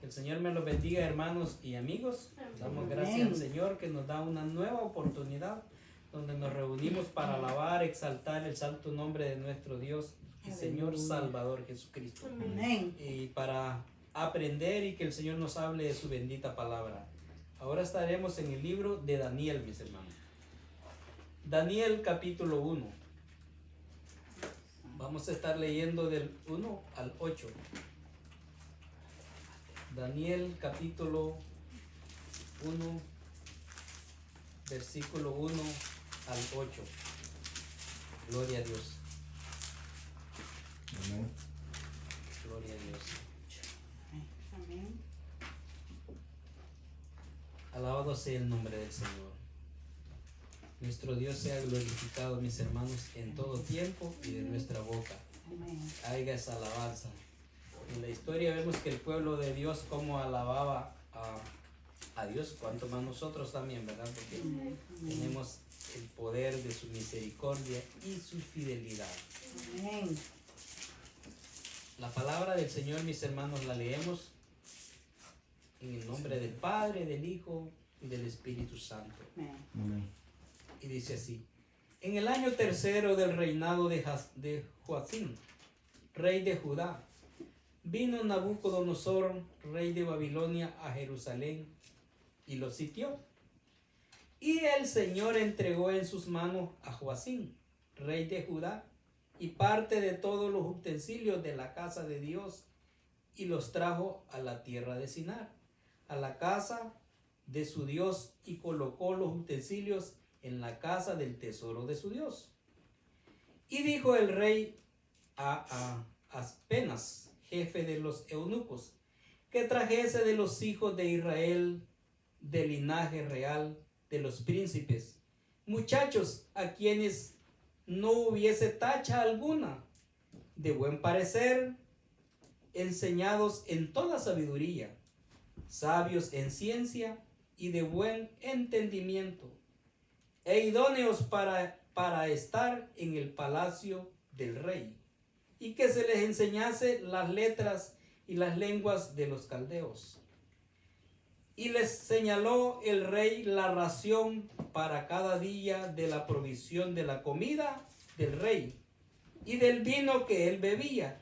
El Señor me los bendiga, hermanos y amigos. Damos gracias al Señor que nos da una nueva oportunidad donde nos reunimos para alabar, exaltar el santo nombre de nuestro Dios y Señor Salvador Jesucristo. Amén. Y para aprender y que el Señor nos hable de su bendita palabra. Ahora estaremos en el libro de Daniel, mis hermanos. Daniel capítulo 1. Vamos a estar leyendo del 1 al 8. Daniel capítulo 1, versículo 1 al 8. Gloria a Dios. Amén. Gloria a Dios. Amén. Alabado sea el nombre del Señor. Nuestro Dios sea glorificado, mis hermanos, en todo tiempo y de nuestra boca. Amén. Haiga esa alabanza. En la historia vemos que el pueblo de Dios cómo alababa a Dios, cuanto más nosotros también, ¿verdad? Porque tenemos el poder de su misericordia y su fidelidad. Amén. La palabra del Señor, mis hermanos, la leemos en el nombre del Padre, del Hijo y del Espíritu Santo. Amén. Y dice así: en el año tercero del reinado de Joacim, rey de Judá, vino Nabucodonosor, rey de Babilonia, a Jerusalén y lo sitió. Y el Señor entregó en sus manos a Joacim, rey de Judá, y parte de todos los utensilios de la casa de Dios, y los trajo a la tierra de Sinar, a la casa de su Dios, y colocó los utensilios en la casa del tesoro de su Dios. Y dijo el rey a Aspenas, jefe de los eunucos, que trajese de los hijos de Israel, del linaje real de los príncipes, muchachos a quienes no hubiese tacha alguna, de buen parecer, enseñados en toda sabiduría, sabios en ciencia y de buen entendimiento, e idóneos para estar en el palacio del rey, y que se les enseñase las letras y las lenguas de los caldeos. Y les señaló el rey la ración para cada día de la provisión de la comida del rey y del vino que él bebía,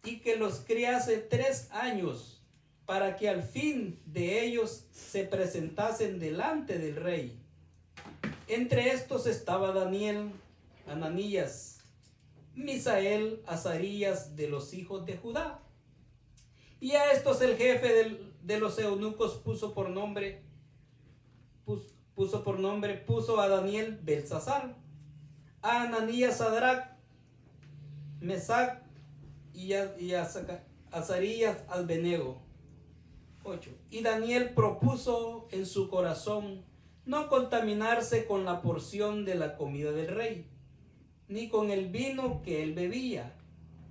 y que los criase 3 años, para que al fin de ellos se presentasen delante del rey. Entre estos estaba Daniel, Ananías, Misael, Azarías, de los hijos de Judá. Y a estos el jefe de los eunucos puso a Daniel Belsasar, a Ananías Sadrach, Mesac y a Azarías Abednego. 8. Y Daniel propuso en su corazón no contaminarse con la porción de la comida del rey, ni con el vino que él bebía.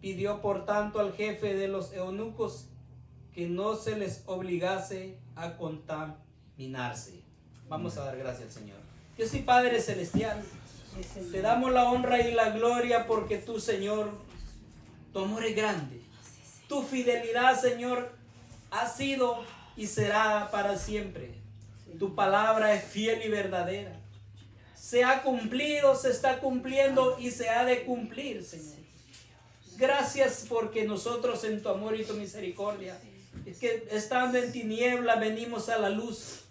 Pidió por tanto al jefe de los eunucos que no se les obligase a contaminarse. Vamos a dar gracias al Señor. Dios y Padre Celestial, te damos la honra y la gloria porque tú, Señor, tu amor es grande. Tu fidelidad, Señor, ha sido y será para siempre. Tu palabra es fiel y verdadera. Se ha cumplido, se está cumpliendo y se ha de cumplir, Señor. Gracias porque nosotros en tu amor y tu misericordia, es que estando en tiniebla venimos a la luz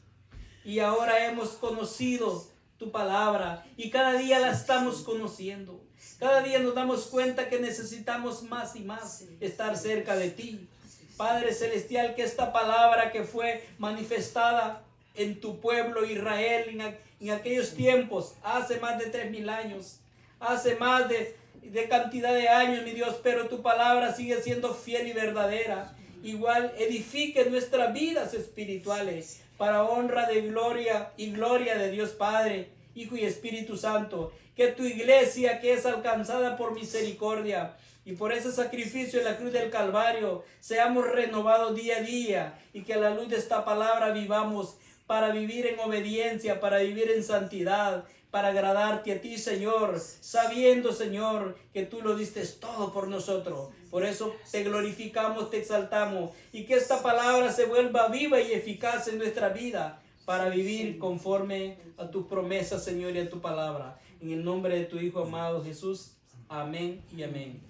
y ahora hemos conocido tu palabra y cada día la estamos conociendo. Cada día nos damos cuenta que necesitamos más y más estar cerca de ti. Padre Celestial, que esta palabra que fue manifestada en tu pueblo Israel en aquellos tiempos, hace más de 3000 años, hace más de cantidad de años, mi Dios, pero tu palabra sigue siendo fiel y verdadera. Igual edifique nuestras vidas espirituales para honra de gloria y gloria de Dios Padre, Hijo y Espíritu Santo. Que tu iglesia, que es alcanzada por misericordia y por ese sacrificio en la cruz del Calvario, seamos renovados día a día y que a la luz de esta palabra vivamos para vivir en obediencia, para vivir en santidad, para agradarte a ti, Señor, sabiendo, Señor, que tú lo diste todo por nosotros. Por eso te glorificamos, te exaltamos, y que esta palabra se vuelva viva y eficaz en nuestra vida para vivir conforme a tus promesas, Señor, y a tu palabra. En el nombre de tu Hijo amado Jesús. Amén y amén.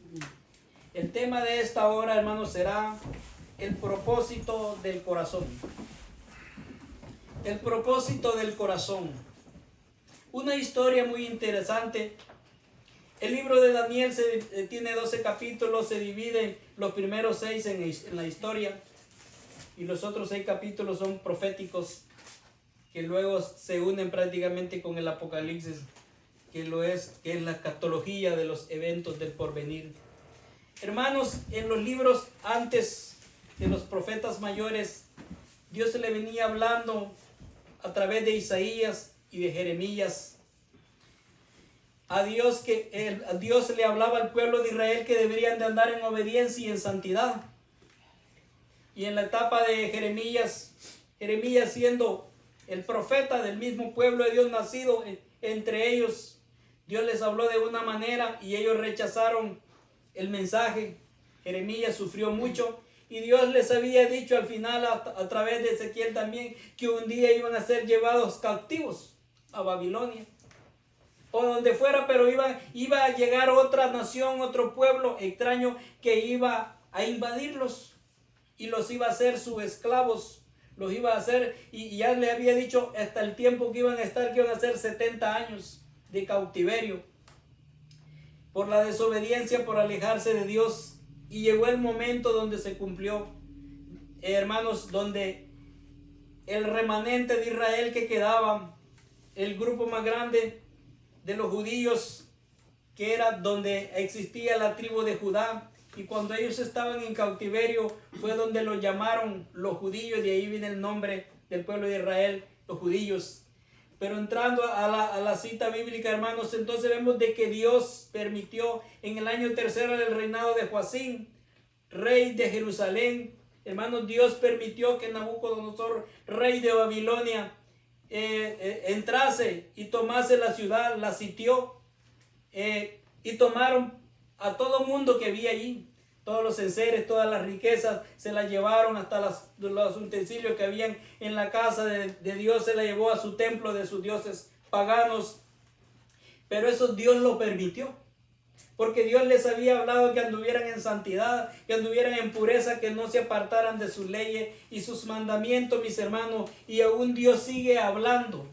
El tema de esta hora, hermanos, será el propósito del corazón. El propósito del corazón. Una historia muy interesante. El libro de Daniel tiene 12 capítulos, se divide los primeros 6 en la historia y los otros 6 capítulos son proféticos que luego se unen prácticamente con el Apocalipsis, que es la escatología de los eventos del porvenir. Hermanos, en los libros antes de los profetas mayores, Dios se le venía hablando a través de Isaías y de Jeremías. A Dios le hablaba al pueblo de Israel que deberían de andar en obediencia y en santidad. Y en la etapa de Jeremías siendo el profeta del mismo pueblo de Dios nacido entre ellos, Dios les habló de una manera y ellos rechazaron el mensaje. Jeremías sufrió mucho y Dios les había dicho al final a través de Ezequiel también que un día iban a ser llevados cautivos a Babilonia o donde fuera, pero iba a llegar otra nación, otro pueblo extraño que iba a invadirlos y los iba a hacer sus esclavos, los iba a hacer, y ya le había dicho hasta el tiempo que iban a estar, que iban a ser 70 años de cautiverio por la desobediencia, por alejarse de Dios. Y llegó el momento donde se cumplió, hermanos, donde el remanente de Israel que quedaba, el grupo más grande de los judíos, que era donde existía la tribu de Judá, y cuando ellos estaban en cautiverio fue donde los llamaron los judíos, de ahí viene el nombre del pueblo de Israel, los judíos. Pero entrando a la cita bíblica, hermanos, entonces vemos de que Dios permitió en el año 3 del reinado de Joacim, rey de Jerusalén, hermanos, Dios permitió que Nabucodonosor, rey de Babilonia, entrase y tomase la ciudad, la sitió, y tomaron a todo mundo que había allí, todos los enseres, todas las riquezas, se las llevaron, hasta los utensilios que habían en la casa de Dios, se la llevó a su templo de sus dioses paganos. Pero eso Dios lo permitió, porque Dios les había hablado que anduvieran en santidad, que anduvieran en pureza, que no se apartaran de sus leyes y sus mandamientos, mis hermanos. Y aún Dios sigue hablando.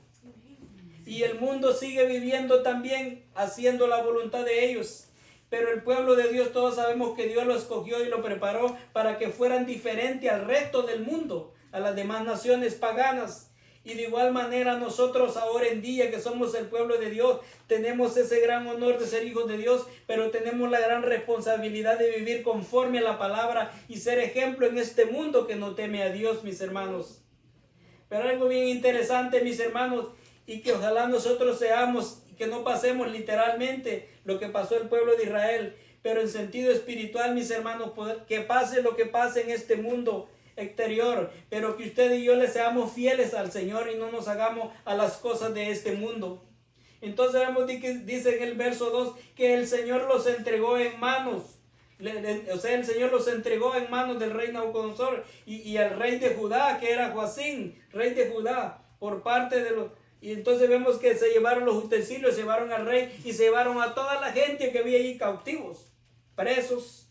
Y el mundo sigue viviendo también, haciendo la voluntad de ellos. Pero el pueblo de Dios, todos sabemos que Dios lo escogió y lo preparó para que fueran diferentes al resto del mundo, a las demás naciones paganas. Y de igual manera nosotros ahora en día, que somos el pueblo de Dios, tenemos ese gran honor de ser hijos de Dios, pero tenemos la gran responsabilidad de vivir conforme a la palabra y ser ejemplo en este mundo que no teme a Dios, mis hermanos. Pero algo bien interesante, mis hermanos, y que ojalá nosotros seamos, que no pasemos literalmente lo que pasó el pueblo de Israel, pero en sentido espiritual, mis hermanos, que pase lo que pase en este mundo exterior, pero que usted y yo le seamos fieles al Señor y no nos hagamos a las cosas de este mundo. Entonces vemos que dice en el verso 2 que el Señor los entregó en manos, el Señor los entregó en manos del rey Nabucodonosor y al rey de Judá, que era Joacim, rey de Judá, por parte de los... Y entonces vemos que se llevaron los utensilios, se llevaron al rey y se llevaron a toda la gente que había allí cautivos, presos,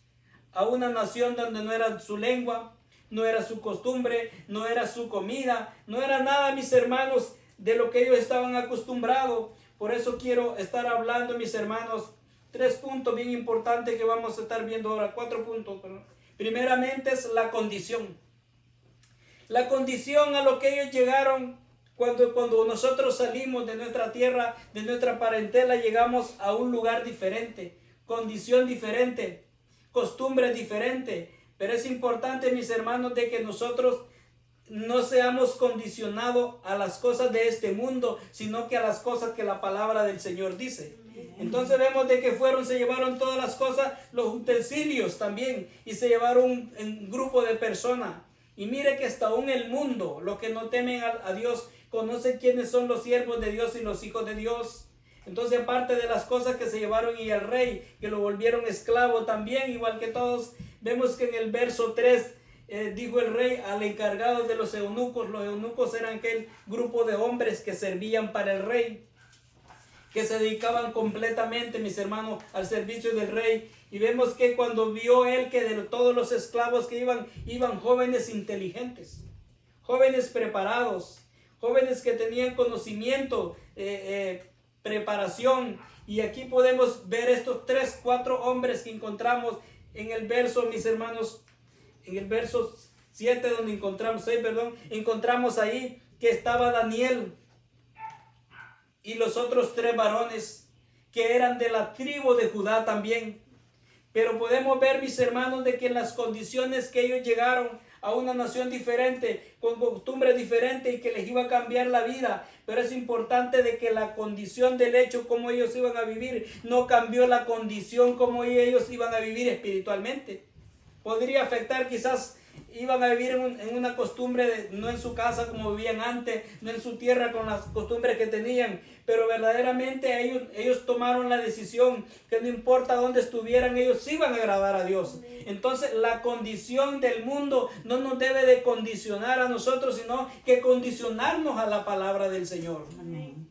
a una nación donde no era su lengua, no era su costumbre, no era su comida, no era nada, mis hermanos, de lo que ellos estaban acostumbrados. Por eso quiero estar hablando, mis hermanos, 3 puntos bien importantes que vamos a estar viendo ahora, 4 puntos. Primeramente es la condición. La condición a lo que ellos llegaron cuando nosotros salimos de nuestra tierra, de nuestra parentela, llegamos a un lugar diferente, condición diferente, costumbre diferente. Pero es importante, mis hermanos, de que nosotros no seamos condicionados a las cosas de este mundo, sino que a las cosas que la palabra del Señor dice. Entonces vemos de que se llevaron todas las cosas, los utensilios también, y se llevaron un grupo de personas. Y mire que hasta aún el mundo, los que no temen a Dios, conocen quiénes son los siervos de Dios y los hijos de Dios. Entonces, aparte de las cosas que se llevaron y al rey, que lo volvieron esclavo también, igual que todos, vemos que en el verso 3 dijo el rey al encargado de los eunucos eran aquel grupo de hombres que servían para el rey, que se dedicaban completamente, mis hermanos, al servicio del rey. Y vemos que cuando vio él que de todos los esclavos que iban jóvenes inteligentes, jóvenes preparados, jóvenes que tenían conocimiento, preparación. Y aquí podemos ver estos 4 hombres que encontramos en el verso, mis hermanos, en el verso 7 donde encontramos, 6, perdón, encontramos ahí que estaba Daniel y los otros 3 varones que eran de la tribu de Judá también. Pero podemos ver, mis hermanos, de que en las condiciones que ellos llegaron a una nación diferente, con costumbres diferentes y que les iba a cambiar la vida. Pero es importante de que la condición del hecho, como ellos iban a vivir, no cambió la condición como ellos iban a vivir espiritualmente. Podría afectar, quizás iban a vivir en una costumbre, no en su casa como vivían antes, no en su tierra con las costumbres que tenían, pero verdaderamente ellos tomaron la decisión que no importa dónde estuvieran, ellos iban a agradar a Dios. Entonces la condición del mundo no nos debe de condicionar a nosotros, sino que condicionarnos a la palabra del Señor. Amén.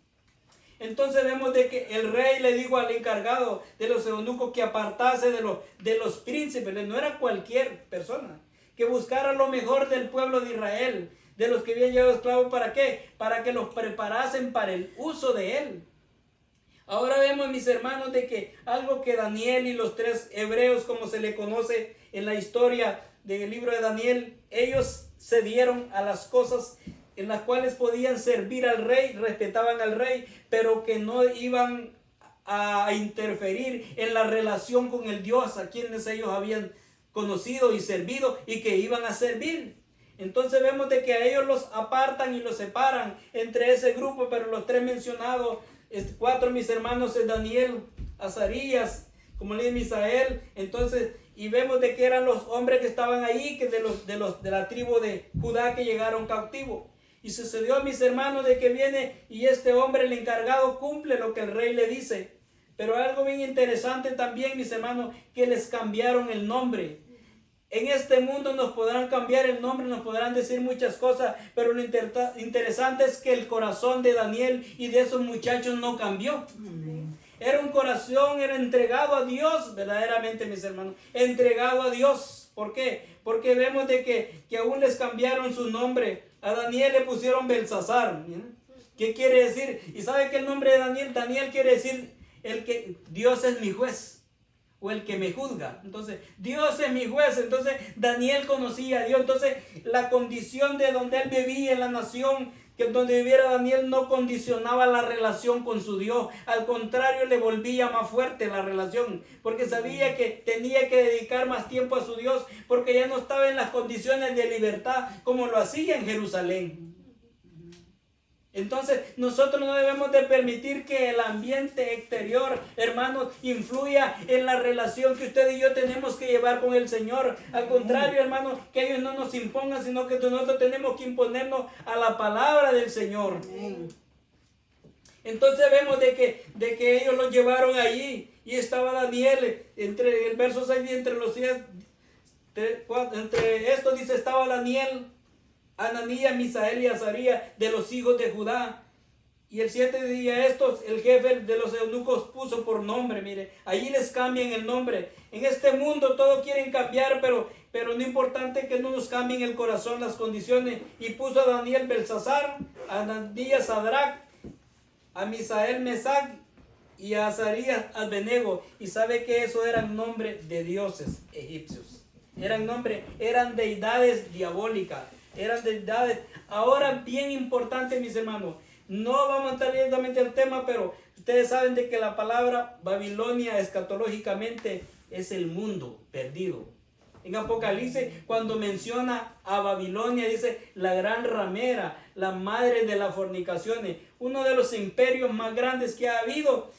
Entonces vemos de que el rey le dijo al encargado de los eunucos que apartase de los príncipes, no era cualquier persona, que buscara lo mejor del pueblo de Israel, de los que habían llevado esclavos. ¿Para qué? Para que los preparasen para el uso de él. Ahora vemos, mis hermanos, de que algo que Daniel y los 3 hebreos, como se le conoce en la historia del libro de Daniel, ellos cedieron a las cosas en las cuales podían servir al rey, respetaban al rey, pero que no iban a interferir en la relación con el Dios a quienes ellos habían conocido y servido y que iban a servir. Entonces vemos de que a ellos los apartan y los separan entre ese grupo, pero los 3 mencionados, 4 mis hermanos, es Daniel, Azarías, como le dije, Misael. Entonces, y vemos de que eran los hombres que estaban ahí, que de la tribu de Judá que llegaron cautivos. Y sucedió, mis hermanos, de que viene y este hombre, el encargado, cumple lo que el rey le dice. Pero algo bien interesante también, mis hermanos, que les cambiaron el nombre. En este mundo nos podrán cambiar el nombre, nos podrán decir muchas cosas, pero lo interesante es que el corazón de Daniel y de esos muchachos no cambió. Era un corazón, era entregado a Dios, verdaderamente, mis hermanos, entregado a Dios. ¿Por qué? Porque vemos de que aún les cambiaron su nombre. A Daniel le pusieron Belsasar. ¿Qué quiere decir? ¿Y sabe qué el nombre de Daniel? Daniel quiere decir el que Dios es mi juez o el que me juzga. Entonces, Dios es mi juez. Entonces, Daniel conocía a Dios. Entonces, la condición de donde él vivía, en la nación que donde viviera Daniel, no condicionaba la relación con su Dios. Al contrario, le volvía más fuerte la relación, porque sabía que tenía que dedicar más tiempo a su Dios, porque ya no estaba en las condiciones de libertad como lo hacía en Jerusalén. Entonces nosotros no debemos de permitir que el ambiente exterior, hermanos, influya en la relación que usted y yo tenemos que llevar con el Señor. Al contrario, hermanos, que ellos no nos impongan, sino que nosotros tenemos que imponernos a la palabra del Señor. Entonces vemos de que ellos lo llevaron allí y estaba Daniel entre el verso 6 y entre los 10, entre esto dice estaba Daniel, Ananías, Misael y Azarías de los hijos de Judá. Y el 7 día estos, el jefe de los eunucos puso por nombre. Mire, allí les cambian el nombre. En este mundo todos quieren cambiar, pero no importante que no nos cambien el corazón, las condiciones. Y puso a Daniel Belsasar, a Ananías Sadrac, a Misael Mesac y a Azarías Abednego. Y sabe que eso eran nombres de dioses egipcios. Eran deidades diabólicas. Eran deidades. Ahora, bien importante, mis hermanos, no vamos a entrar directamente al tema, pero ustedes saben de que la palabra Babilonia escatológicamente es el mundo perdido. En Apocalipsis, cuando menciona a Babilonia, dice la gran ramera, la madre de las fornicaciones. Uno de los imperios más grandes que ha habido,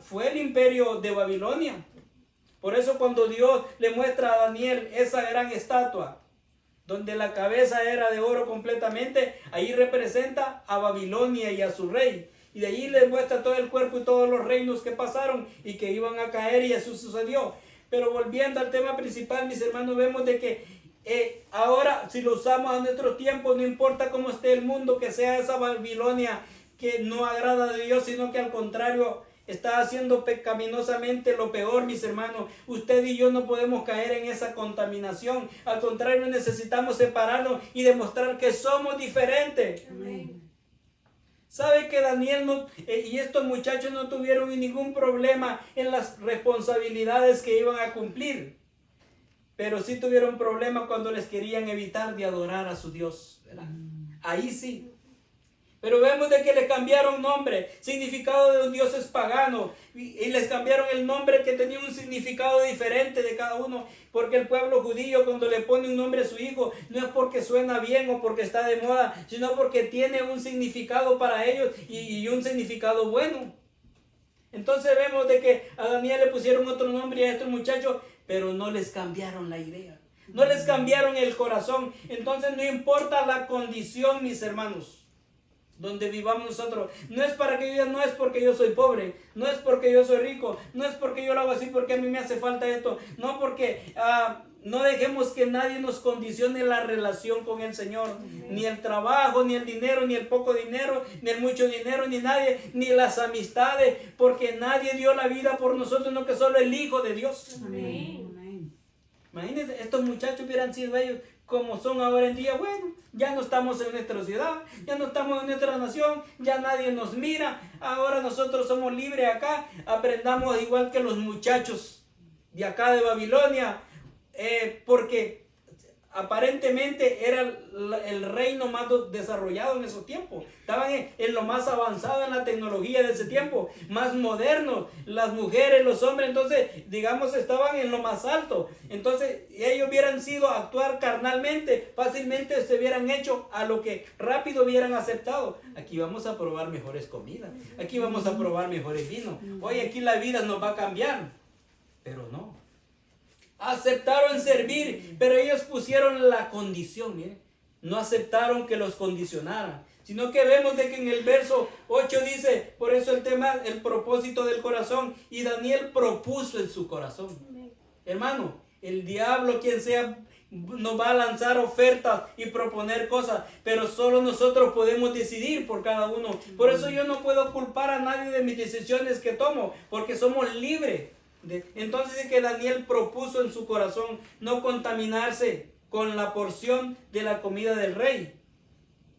fue el imperio de Babilonia. Por eso cuando Dios le muestra a Daniel esa gran estatua, donde la cabeza era de oro completamente, ahí representa a Babilonia y a su rey. Y de allí les muestra todo el cuerpo y todos los reinos que pasaron y que iban a caer, y eso sucedió. Pero volviendo al tema principal, mis hermanos, vemos de que ahora, si lo usamos a nuestros tiempos, no importa cómo esté el mundo, que sea esa Babilonia que no agrada a Dios, sino que al contrario está haciendo pecaminosamente lo peor, mis hermanos. Usted y yo no podemos caer en esa contaminación. Al contrario, necesitamos separarnos y demostrar que somos diferentes. Amén. ¿Sabe que Daniel y estos muchachos no tuvieron ningún problema en las responsabilidades que iban a cumplir? Pero sí tuvieron problema cuando les querían evitar de adorar a su Dios, ¿verdad? Ahí sí. Pero vemos de que le cambiaron nombre, significado de los dioses paganos, y les cambiaron el nombre que tenía un significado diferente de cada uno, porque el pueblo judío cuando le pone un nombre a su hijo, no es porque suena bien o porque está de moda, sino porque tiene un significado para ellos y un significado bueno. Entonces vemos de que a Daniel le pusieron otro nombre y a estos muchachos, pero no les cambiaron la idea, no les cambiaron el corazón. Entonces no importa la condición, mis hermanos, donde vivamos nosotros, no es para que yo, no es porque yo soy pobre, no es porque yo soy rico, no es porque yo lo hago así porque a mí me hace falta esto, no, porque no dejemos que nadie nos condicione la relación con el Señor, ni el trabajo, ni el dinero, ni el poco dinero, ni el mucho dinero, ni nadie, ni las amistades, porque nadie dio la vida por nosotros, no que solo el Hijo de Dios. Amén. Amén. Imagínense, estos muchachos hubieran sido ellos como son ahora en día. Bueno, ya no estamos en nuestra ciudad, ya no estamos en nuestra nación, ya nadie nos mira, ahora nosotros somos libres acá, aprendamos igual que los muchachos de acá de Babilonia, porque aparentemente era el reino más desarrollado en esos tiempos. Estaban en lo más avanzado en la tecnología de ese tiempo, más modernos, las mujeres, los hombres, entonces digamos estaban en lo más alto. Entonces ellos hubieran sido a actuar carnalmente, fácilmente se hubieran hecho a lo que rápido hubieran aceptado. Aquí vamos a probar mejores comidas, aquí vamos a probar mejores vinos, hoy aquí la vida nos va a cambiar, pero no. Aceptaron servir, pero ellos pusieron la condición, miren. No aceptaron que los condicionaran, sino que vemos de que en el verso 8 dice, por eso el tema, el propósito del corazón, y Daniel propuso en su corazón. Hermano, el diablo, quien sea, nos va a lanzar ofertas y proponer cosas, pero solo nosotros podemos decidir por cada uno. Por eso yo no puedo culpar a nadie de mis decisiones que tomo, porque somos libres. Entonces dice que Daniel propuso en su corazón no contaminarse con la porción de la comida del rey.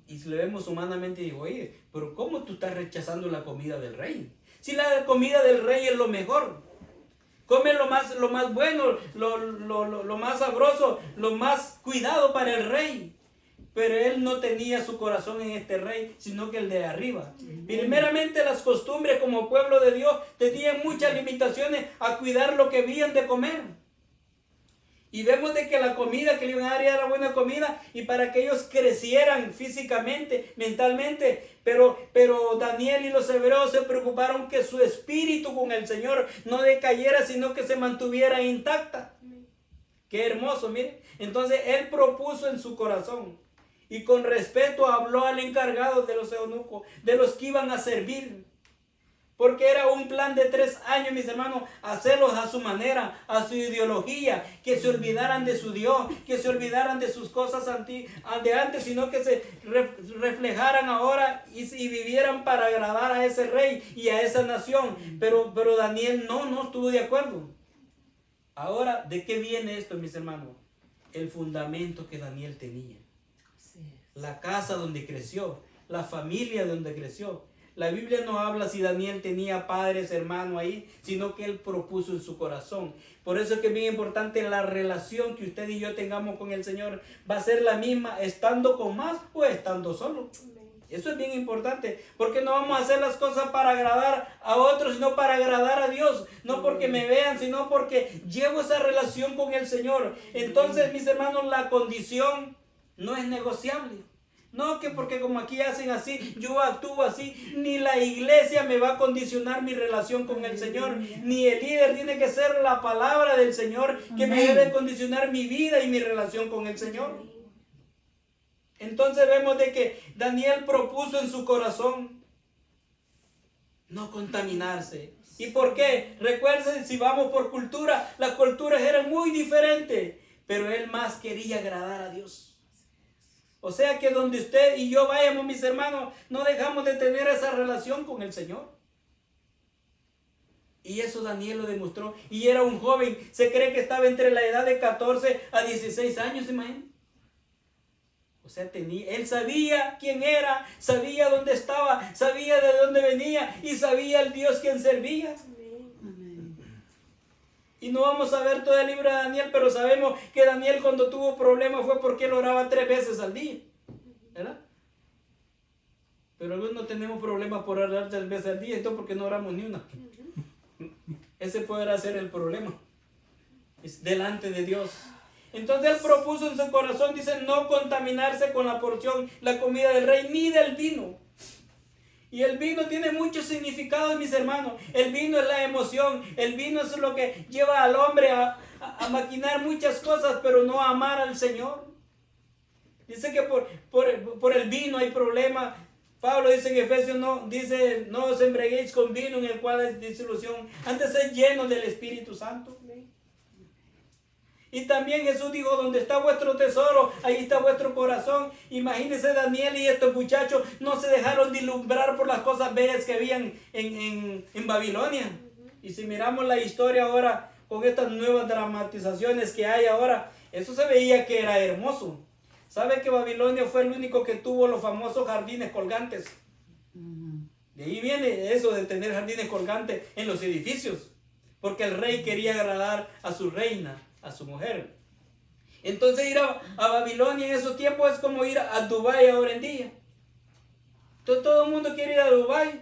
Y si lo vemos humanamente, digo, oye, pero ¿cómo tú estás rechazando la comida del rey? Si la comida del rey es lo mejor. Come lo más bueno, lo más sabroso, lo más cuidado para el rey. Pero él no tenía su corazón en este rey, sino que el de arriba. Primeramente las costumbres como pueblo de Dios tenían muchas limitaciones a cuidar lo que habían de comer. Y vemos de que la comida que le iban a dar era buena comida y para que ellos crecieran físicamente, mentalmente. Pero Daniel y los hebreos se preocuparon que su espíritu con el Señor no decayera, sino que se mantuviera intacta. Qué hermoso, miren. Entonces él propuso en su corazón. Y con respeto habló al encargado de los eunucos, de los que iban a servir. Porque era un plan de 3 años, mis hermanos, hacerlos a su manera, a su ideología, que se olvidaran de su Dios, que se olvidaran de sus cosas de antes, sino que se reflejaran ahora y vivieran para agradar a ese rey y a esa nación. Pero Daniel no estuvo de acuerdo. Ahora, ¿de qué viene esto, mis hermanos? El fundamento que Daniel tenía. La casa donde creció, la familia donde creció. La Biblia no habla si Daniel tenía padres, hermanos ahí, sino que él propuso en su corazón. Por eso es que es bien importante la relación que usted y yo tengamos con el Señor. Va a ser la misma estando con más o estando solo. Eso es bien importante, porque no vamos a hacer las cosas para agradar a otros, sino para agradar a Dios. No porque me vean, sino porque llevo esa relación con el Señor. Entonces, mis hermanos, la condición no es negociable. No que porque como aquí hacen así, yo actúo así. Ni la iglesia me va a condicionar mi relación con el Señor. Ni el líder, tiene que ser la palabra del Señor que me debe condicionar mi vida y mi relación con el Señor. Entonces vemos de que Daniel propuso en su corazón. No contaminarse. ¿Y por qué? Recuerden, si vamos por cultura, las culturas eran muy diferentes, pero él más quería agradar a Dios. O sea que donde usted y yo vayamos, mis hermanos, no dejamos de tener esa relación con el Señor. Y eso Daniel lo demostró. Y era un joven, se cree que estaba entre la edad de 14 a 16 años, imagínense. O sea, él sabía quién era, sabía dónde estaba, sabía de dónde venía y sabía el Dios quien servía. Amén. Y no vamos a ver todo el libro de Daniel, pero sabemos que Daniel cuando tuvo problemas fue porque él oraba 3 veces al día. ¿Verdad? Pero algunos no tenemos problemas por orar 3 veces al día, entonces porque no oramos ni una. Ese podrá ser el problema. Es delante de Dios. Entonces él propuso en su corazón, dice, no contaminarse con la porción, la comida del rey, ni del vino. Y el vino tiene muchos significados, mis hermanos. El vino es la emoción. El vino es lo que lleva al hombre a maquinar muchas cosas, pero no a amar al Señor. Dice que por el vino hay problema. Pablo dice en Efesios, no os embriaguéis con vino en el cual hay disolución. Antes es lleno del Espíritu Santo. Y también Jesús dijo, donde está vuestro tesoro, ahí está vuestro corazón. Imagínense, Daniel y estos muchachos no se dejaron deslumbrar por las cosas bellas que habían en Babilonia. Y si miramos la historia ahora, con estas nuevas dramatizaciones que hay ahora, eso se veía que era hermoso. ¿Sabe que Babilonia fue el único que tuvo los famosos jardines colgantes? De ahí viene eso de tener jardines colgantes en los edificios. Porque el rey quería agradar a su reina, a su mujer. Entonces ir a Babilonia en esos tiempos es como ir a Dubái ahora en día. Todo el mundo quiere ir a Dubái,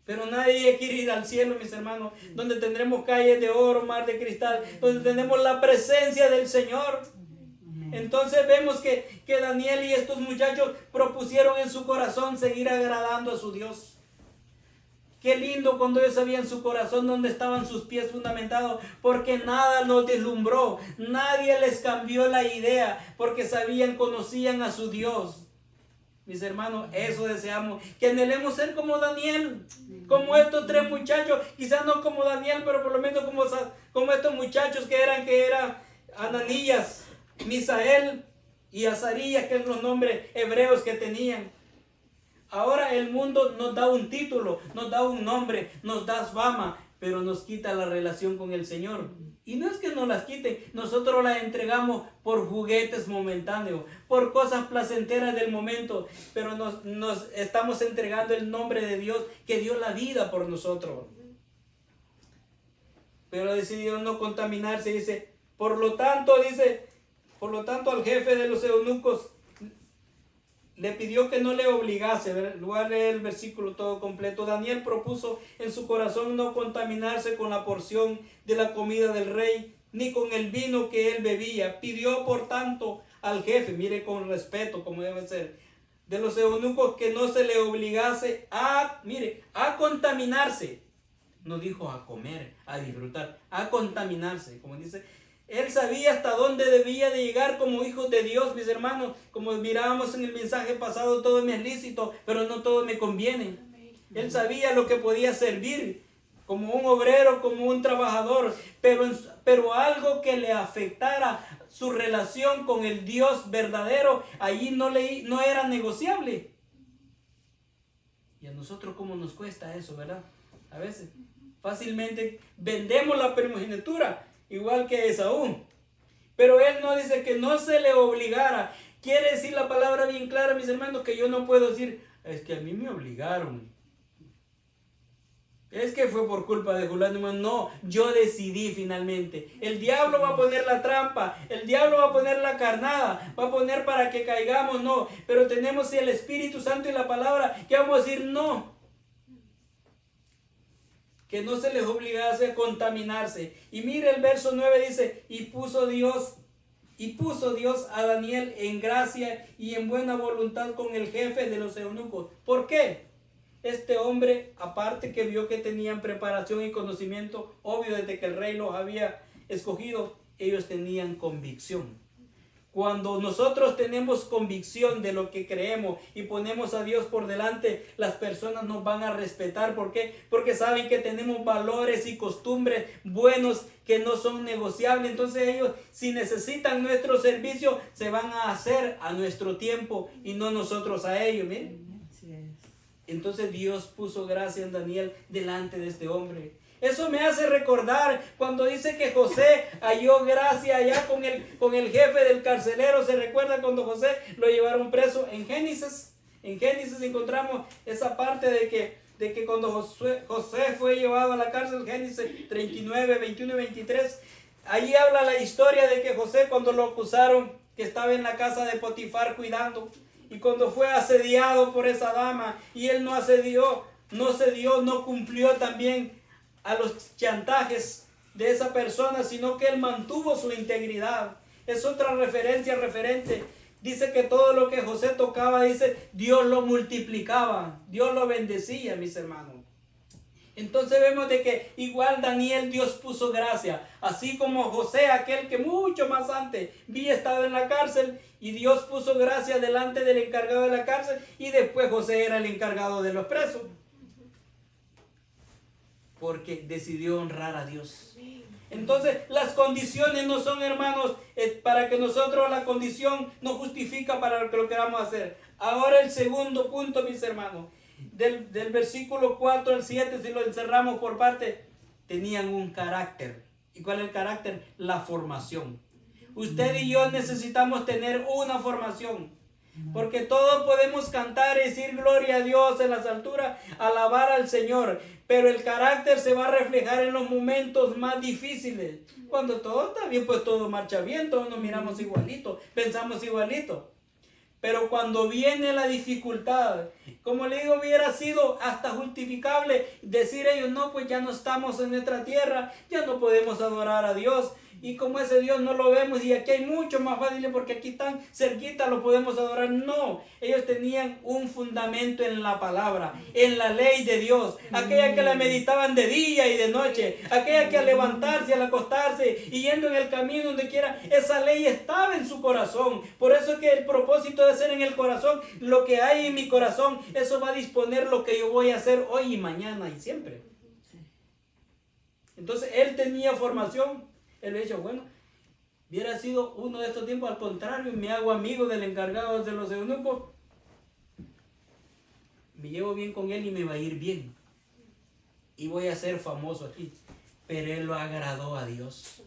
pero nadie quiere ir al cielo, mis hermanos, donde tendremos calles de oro, mar de cristal, donde tenemos la presencia del Señor. Entonces vemos que Daniel y estos muchachos propusieron en su corazón seguir agradando a su Dios. Qué lindo cuando ellos sabían en su corazón dónde estaban sus pies fundamentados, porque nada los deslumbró, nadie les cambió la idea, porque conocían a su Dios. Mis hermanos, eso deseamos, que anhelemos ser como Daniel, como estos 3 muchachos, quizás no como Daniel, pero por lo menos como estos muchachos que eran Ananías, Misael y Azarías, que eran los nombres hebreos que tenían. Ahora el mundo nos da un título, nos da un nombre, nos da fama, pero nos quita la relación con el Señor. Y no es que nos las quiten, nosotros las entregamos por juguetes momentáneos, por cosas placenteras del momento, pero nos estamos entregando el nombre de Dios que dio la vida por nosotros. Pero decidieron no contaminarse, dice, por lo tanto al jefe de los eunucos le pidió que no le obligase. Voy a leer el versículo todo completo. Daniel propuso en su corazón no contaminarse con la porción de la comida del rey, ni con el vino que él bebía. Pidió, por tanto, al jefe, mire con respeto como debe ser, de los eunucos que no se le obligase a contaminarse. No dijo a comer, a disfrutar, a contaminarse, como dice. Él sabía hasta dónde debía de llegar como hijos de Dios, mis hermanos. Como mirábamos en el mensaje pasado, todo me es lícito, pero no todo me conviene. Él sabía lo que podía servir como un obrero, como un trabajador, pero algo que le afectara su relación con el Dios verdadero, allí no era negociable. Y a nosotros cómo nos cuesta eso, ¿verdad? A veces fácilmente vendemos la primogenitura, igual que Esaú. Pero él no dice que no se le obligara. Quiere decir la palabra bien clara, mis hermanos, que yo no puedo decir, es que a mí me obligaron. Es que fue por culpa de fulano. No, yo decidí finalmente. El diablo va a poner la trampa, el diablo va a poner la carnada, va a poner para que caigamos, no. Pero tenemos el Espíritu Santo y la palabra que vamos a decir no. Que no se les obligase a contaminarse. Y mire el verso 9 dice, y puso Dios a Daniel en gracia y en buena voluntad con el jefe de los eunucos. ¿Por qué? Este hombre, aparte que vio que tenían preparación y conocimiento, obvio desde que el rey los había escogido, ellos tenían convicción. Cuando nosotros tenemos convicción de lo que creemos y ponemos a Dios por delante, las personas nos van a respetar. ¿Por qué? Porque saben que tenemos valores y costumbres buenos que no son negociables. Entonces ellos, si necesitan nuestro servicio, se van a hacer a nuestro tiempo y no nosotros a ellos. Miren. Así es. Entonces Dios puso gracia en Daniel delante de este hombre. Eso me hace recordar cuando dice que José halló gracia allá con el jefe del carcelero. ¿Se recuerda cuando José lo llevaron preso? En Génesis encontramos esa parte de que cuando José fue llevado a la cárcel, Génesis 39, 21 y 23. Allí habla la historia de que José, cuando lo acusaron, que estaba en la casa de Potifar cuidando, y cuando fue asediado por esa dama, y él no cumplió también a los chantajes de esa persona, sino que él mantuvo su integridad. Es otra referente. Dice que todo lo que José tocaba, dice, Dios lo multiplicaba, Dios lo bendecía, mis hermanos. Entonces vemos de que igual Daniel, Dios puso gracia, así como José, aquel que mucho más antes había estado en la cárcel, y Dios puso gracia delante del encargado de la cárcel, y después José era el encargado de los presos, porque decidió honrar a Dios. Entonces las condiciones no son, hermanos, para que nosotros, la condición no justifica para lo que lo queramos hacer. Ahora el segundo punto, mis hermanos, del versículo 4 al 7, si lo encerramos por parte, tenían un carácter. ¿Y cuál es el carácter? La formación. Usted y yo necesitamos tener una formación. Porque todos podemos cantar y decir gloria a Dios en las alturas, alabar al Señor, pero el carácter se va a reflejar en los momentos más difíciles. Cuando todo está bien, pues todo marcha bien, todos nos miramos igualito, pensamos igualito. Pero cuando viene la dificultad, como le digo, hubiera sido hasta justificable decir ellos, no, pues ya no estamos en nuestra tierra, ya no podemos adorar a Dios. Y como ese Dios no lo vemos, y aquí hay mucho más fácil porque aquí tan cerquita lo podemos adorar. No, ellos tenían un fundamento en la palabra, en la ley de Dios, aquella que la meditaban de día y de noche, aquella que al levantarse, al acostarse y yendo en el camino donde quiera, esa ley estaba en su corazón. Por eso es que el propósito de ser en el corazón, lo que hay en mi corazón, eso va a disponer lo que yo voy a hacer hoy y mañana y siempre. Entonces él tenía formación. Él le dijo, bueno, hubiera sido uno de estos tiempos, al contrario, me hago amigo del encargado de los eunucos, me llevo bien con él y me va a ir bien, y voy a ser famoso aquí. Pero él lo agradó a Dios,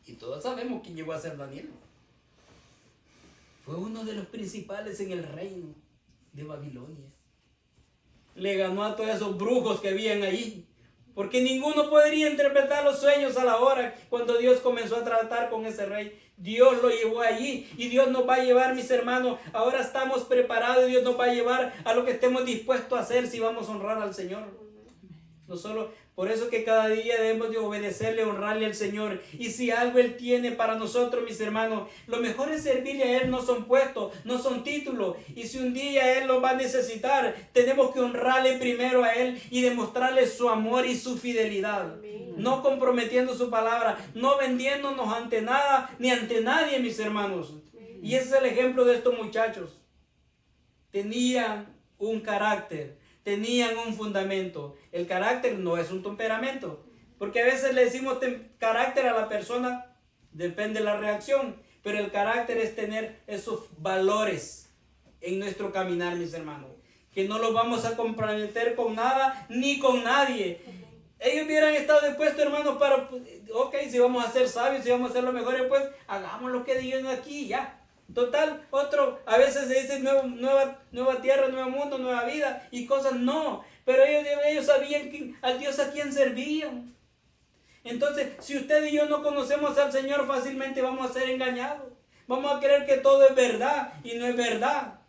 y todos sabemos quién llegó a ser Daniel. Fue uno de los principales en el reino de Babilonia. Le ganó a todos esos brujos que habían ahí. Porque ninguno podría interpretar los sueños a la hora cuando Dios comenzó a tratar con ese rey. Dios lo llevó allí y Dios nos va a llevar, mis hermanos. Ahora estamos preparados y Dios nos va a llevar a lo que estemos dispuestos a hacer si vamos a honrar al Señor. No solo, por eso que cada día debemos de obedecerle, honrarle al Señor. Y si algo Él tiene para nosotros, mis hermanos, lo mejor es servirle a Él. No son puestos, no son títulos. Y si un día Él los va a necesitar, tenemos que honrarle primero a Él y demostrarle su amor y su fidelidad. Amén. No comprometiendo su palabra, no vendiéndonos ante nada ni ante nadie, mis hermanos. Amén. Y ese es el ejemplo de estos muchachos. Tenían un carácter. Tenían un fundamento. El carácter no es un temperamento, porque a veces le decimos carácter a la persona, depende de la reacción, pero el carácter es tener esos valores en nuestro caminar, mis hermanos, que no los vamos a comprometer con nada ni con nadie. Ellos hubieran estado dispuestos, hermanos, para, ok, si vamos a ser sabios, si vamos a ser los mejores, pues hagamos lo que digan aquí, ya. Total, a veces se dice nueva tierra, nuevo mundo, nueva vida y cosas, no. Pero ellos sabían al Dios a quien servían. Entonces, si usted y yo no conocemos al Señor, fácilmente vamos a ser engañados. Vamos a creer que todo es verdad y no es verdad.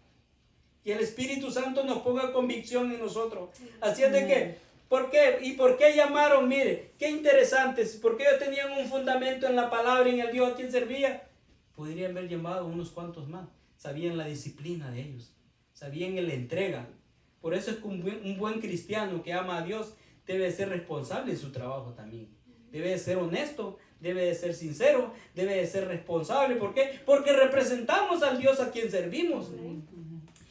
Y el Espíritu Santo nos ponga convicción en nosotros. Así es de que, ¿por qué? ¿Y por qué llamaron? Mire, qué interesante. Porque ellos tenían un fundamento en la palabra y en el Dios a quien servía. Podrían haber llamado unos cuantos más. Sabían la disciplina de ellos. Sabían la entrega. Por eso es que un buen cristiano que ama a Dios debe ser responsable en su trabajo también. Debe ser honesto, debe de ser sincero, debe de ser responsable. ¿Por qué? Porque representamos al Dios a quien servimos.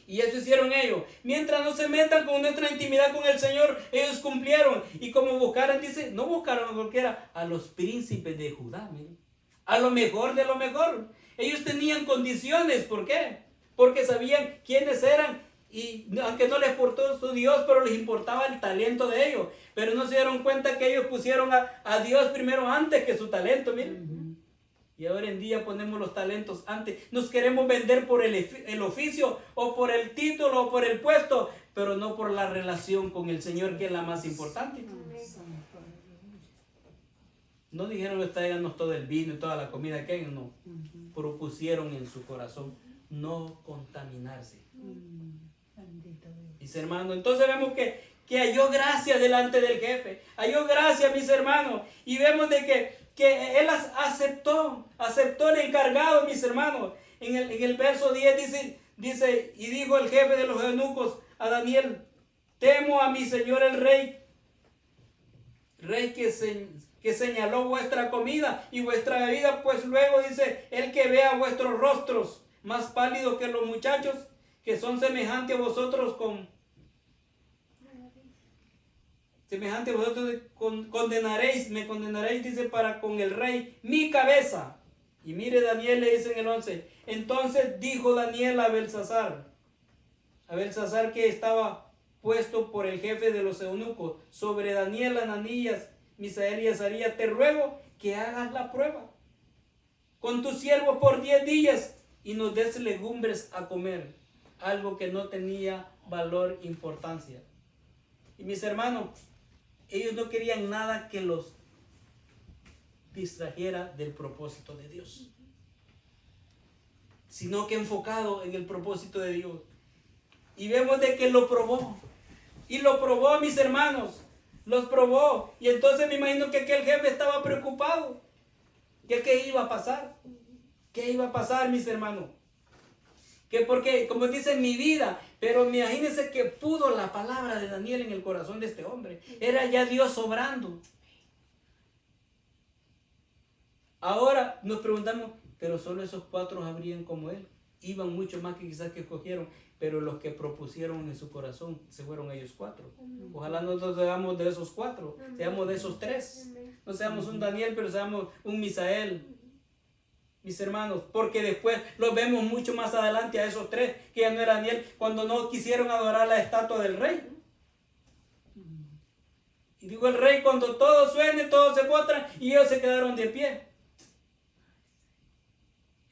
Y eso hicieron ellos. Mientras no se metan con nuestra intimidad con el Señor, ellos cumplieron. Y como buscaron, dice, no buscaron a cualquiera, a los príncipes de Judá, miren, a lo mejor de lo mejor. Ellos tenían condiciones. ¿Por qué? Porque sabían quiénes eran. Y aunque no les importó su Dios, pero les importaba el talento de ellos. Pero no se dieron cuenta que ellos pusieron a Dios primero antes que su talento, miren. Y ahora en día ponemos los talentos antes. Nos queremos vender por el oficio, o por el título, o por el puesto, pero no por la relación con el Señor, que es la más importante. No dijeron, tráiganos todo el vino y toda la comida que hay, no. Propusieron en su corazón no contaminarse. Mis hermanos, entonces vemos que halló gracia delante del jefe. Halló gracia, mis hermanos. Y vemos de que él aceptó el encargado, mis hermanos. En el verso 10 dice, y dijo el jefe de los eunucos a Daniel: temo a mi señor el rey que señaló vuestra comida y vuestra bebida, pues luego dice, el que vea vuestros rostros más pálidos que los muchachos que son semejantes a vosotros, me condenaréis, dice, para con el rey mi cabeza. Y mire, Daniel le dice en el 11, entonces dijo Daniel a Belsasar, que estaba puesto por el jefe de los eunucos, sobre Daniel, Ananías, Misael y Azarías, te ruego que hagas la prueba con tus siervos por 10 días y nos des legumbres a comer, algo que no tenía valor, importancia. Y mis hermanos, ellos no querían nada que los distrajera del propósito de Dios, sino que enfocado en el propósito de Dios. Y vemos de que lo probó. Y lo probó, mis hermanos. Los probó. Y entonces me imagino que aquel jefe estaba preocupado. ¿Qué iba a pasar? ¿Qué iba a pasar, mis hermanos? Que porque, como dice, mi vida. Pero imagínense que pudo la palabra de Daniel en el corazón de este hombre. Era ya Dios obrando. Ahora nos preguntamos, pero solo esos 4 habrían como él. Iban mucho más que quizás que escogieron, pero los que propusieron en su corazón se fueron ellos 4. Ojalá nosotros seamos de esos 4, seamos de esos 3. No seamos un Daniel, pero seamos un Misael. Mis hermanos, porque después los vemos mucho más adelante a esos 3, que ya no era Daniel, cuando no quisieron adorar la estatua del rey. Y digo, el rey, cuando todo suene, todos se postran, y ellos se quedaron de pie.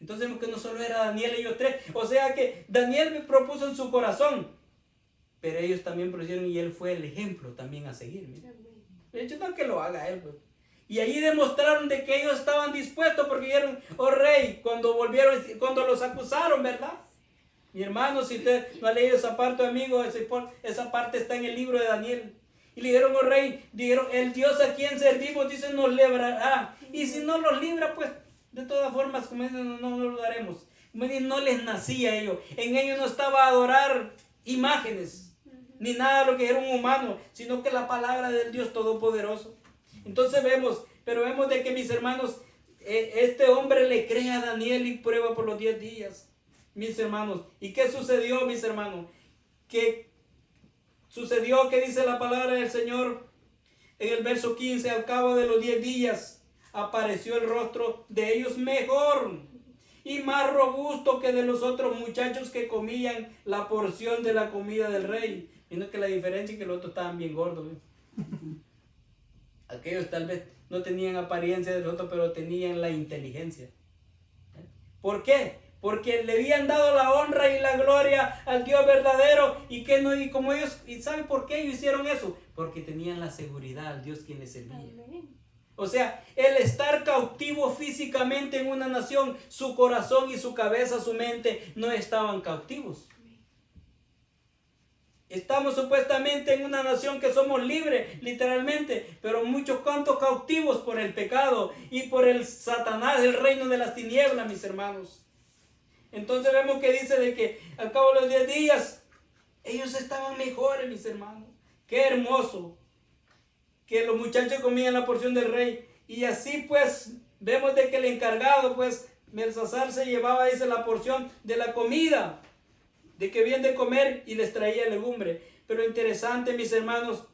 Entonces vemos que no solo era Daniel, ellos 3. O sea que Daniel me propuso en su corazón, pero ellos también propusieron, y él fue el ejemplo también a seguir. De hecho, no que lo haga él, pues. Y allí demostraron de que ellos estaban dispuestos, porque dijeron, oh rey, cuando los acusaron, ¿verdad? Mi hermano, si usted no ha leído esa parte, amigo, esa parte está en el libro de Daniel. Y le dijeron, oh rey, dijeron, el Dios a quien servimos, dice, nos librará. Y si no los libra, pues, de todas formas, como dicen, no lo daremos. Como dicen, no les nacía a ellos. En ellos no estaba a adorar imágenes, ni nada de lo que era un humano, sino que la palabra del Dios Todopoderoso. Entonces vemos de que, mis hermanos, este hombre le cree a Daniel y prueba por los 10 días, mis hermanos. ¿Y qué sucedió, mis hermanos? Que sucedió que dice la palabra del Señor en el verso 15, al cabo de los 10 días apareció el rostro de ellos mejor y más robusto que de los otros muchachos que comían la porción de la comida del rey. Viendo que la diferencia es que los otros estaban bien gordos, ¿eh? Aquellos tal vez no tenían apariencia de los otros, pero tenían la inteligencia. ¿Por qué? Porque le habían dado la honra y la gloria al Dios verdadero. Y como ellos, ¿y saben por qué ellos hicieron eso? Porque tenían la seguridad al Dios quien les servía. O sea, el estar cautivo físicamente en una nación, su corazón y su cabeza, su mente, no estaban cautivos. Estamos supuestamente en una nación que somos libres, literalmente, pero muchos cuantos cautivos por el pecado y por el Satanás, el reino de las tinieblas, mis hermanos. Entonces vemos que dice de que al cabo de los 10 días, ellos estaban mejores, mis hermanos. Qué hermoso que los muchachos comían la porción del rey. Y así pues, vemos de que el encargado, pues, Belsasar se llevaba, dice, la porción de la comida, de que habían de comer y les traía legumbre. Pero interesante, mis hermanos,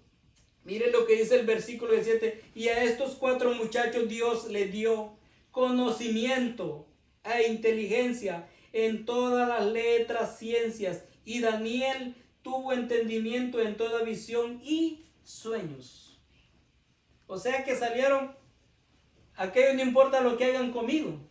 miren lo que dice el versículo 17. Y a estos 4 muchachos Dios les dio conocimiento e inteligencia en todas las letras, ciencias. Y Daniel tuvo entendimiento en toda visión y sueños. O sea que salieron, aquellos no importa lo que hayan comido.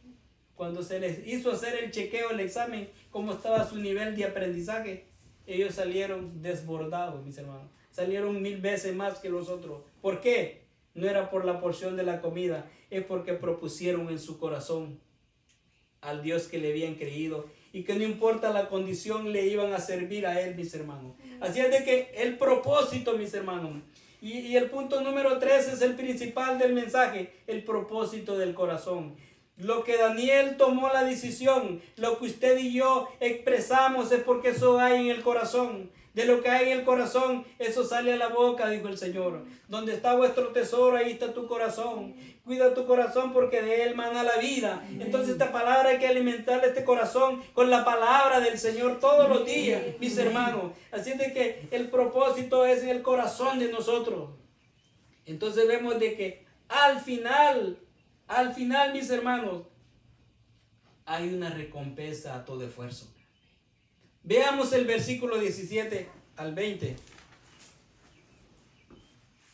Cuando se les hizo hacer el chequeo, el examen, cómo estaba su nivel de aprendizaje, ellos salieron desbordados, mis hermanos. Salieron 1000 veces más que los otros. ¿Por qué? No era por la porción de la comida, es porque propusieron en su corazón al Dios que le habían creído y que no importa la condición, le iban a servir a Él, mis hermanos. Así es de que el propósito, mis hermanos, y el punto número 3 es el principal del mensaje, el propósito del corazón. Lo que Daniel tomó la decisión, lo que usted y yo expresamos es porque eso hay en el corazón. De lo que hay en el corazón, eso sale a la boca, dijo el Señor. Donde está vuestro tesoro, ahí está tu corazón. Cuida tu corazón porque de él mana la vida. Entonces esta palabra hay que alimentar este corazón con la palabra del Señor todos los días, mis hermanos. Así es de que el propósito es en el corazón de nosotros. Entonces vemos de que al final, mis hermanos, hay una recompensa a todo esfuerzo. Veamos el versículo 17 al 20.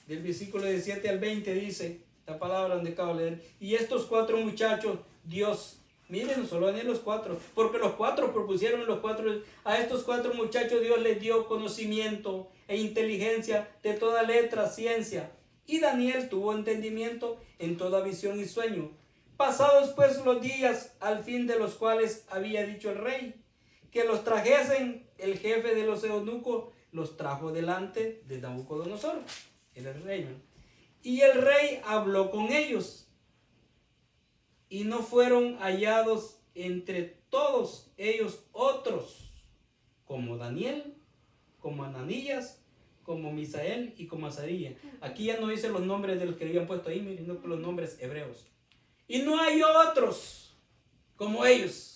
Del versículo 17 al 20 dice la palabra donde acabo de leer. Y estos 4 muchachos, Dios, miren, solo en los 4, porque los 4 propusieron a estos 4 muchachos Dios les dio conocimiento e inteligencia de toda letra, ciencia. Y Daniel tuvo entendimiento en toda visión y sueño. Pasados pues los días, al fin de los cuales había dicho el rey, que los trajesen, el jefe de los eunucos los trajo delante de Nabucodonosor, era el rey. Y el rey habló con ellos, y no fueron hallados entre todos ellos otros, como Daniel, como Ananías, como Misael y como Azarías. Aquí ya no dice los nombres de los que habían puesto ahí, miren, no los nombres hebreos. Y no hay otros como ellos.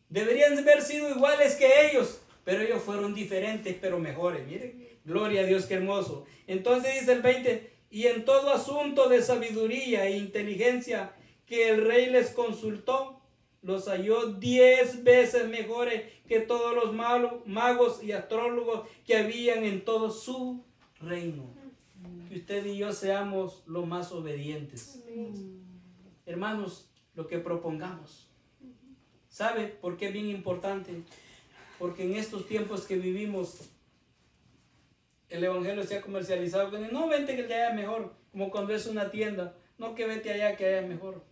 Deberían haber sido iguales que ellos, pero ellos fueron diferentes, pero mejores. Miren, gloria a Dios, qué hermoso. Entonces dice el 20, y en todo asunto de sabiduría e inteligencia que el rey les consultó, los halló 10 veces mejores que todos los magos y astrólogos que habían en todo su reino. Que usted y yo seamos los más obedientes. Hermanos, lo que propongamos. ¿Sabe por qué es bien importante? Porque en estos tiempos que vivimos, el evangelio se ha comercializado. No, vente que allá es mejor, como cuando es una tienda. No, que vete allá que allá es mejor.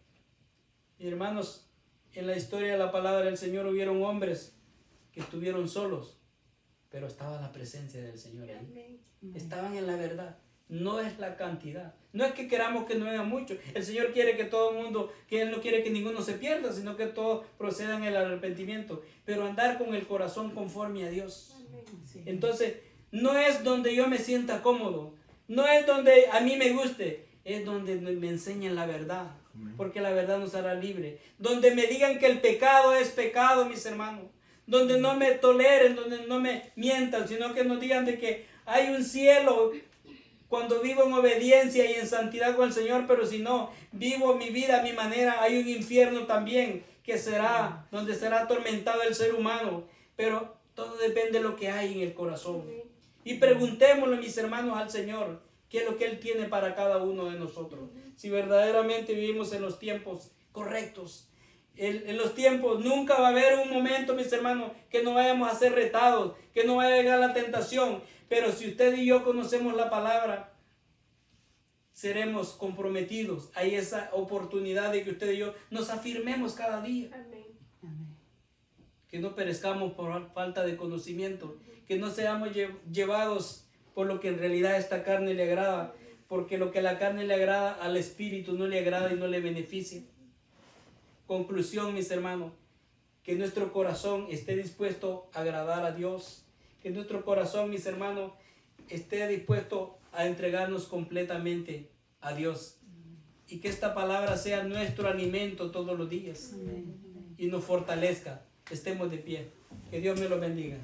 Y hermanos, en la historia de la palabra del Señor hubieron hombres que estuvieron solos, pero estaba la presencia del Señor ahí. Estaban en la verdad. No es la cantidad. No es que queramos que no haya mucho. El Señor quiere que todo el mundo, que Él no quiere que ninguno se pierda, sino que todos procedan en el arrepentimiento. Pero andar con el corazón conforme a Dios. Entonces, no es donde yo me sienta cómodo. No es donde a mí me guste. Es donde me enseñen la verdad. Porque la verdad nos hará libre. Donde me digan que el pecado es pecado, mis hermanos. Donde no me toleren, donde no me mientan, sino que nos digan de que hay un cielo cuando vivo en obediencia y en santidad con el Señor, pero si no, vivo mi vida a mi manera, hay un infierno también que será, donde será atormentado el ser humano. Pero todo depende de lo que hay en el corazón. Y preguntémosle, mis hermanos, al Señor, qué es lo que Él tiene para cada uno de nosotros. Si verdaderamente vivimos en los tiempos correctos. En los tiempos, nunca va a haber un momento, mis hermanos, que no vayamos a ser retados, que no vaya a llegar la tentación. Pero si usted y yo conocemos la palabra, seremos comprometidos. Hay esa oportunidad de que usted y yo nos afirmemos cada día. Amén. Que no perezcamos por falta de conocimiento. Que no seamos llevados por lo que en realidad a esta carne le agrada. Porque lo que a la carne le agrada, al espíritu no le agrada y no le beneficia. Conclusión, mis hermanos, que nuestro corazón esté dispuesto a agradar a Dios. Que nuestro corazón, mis hermanos, esté dispuesto a entregarnos completamente a Dios. y que esta palabra sea nuestro alimento todos los días Amén. y nos fortalezca. Estemos de pie. Que Dios me lo bendiga.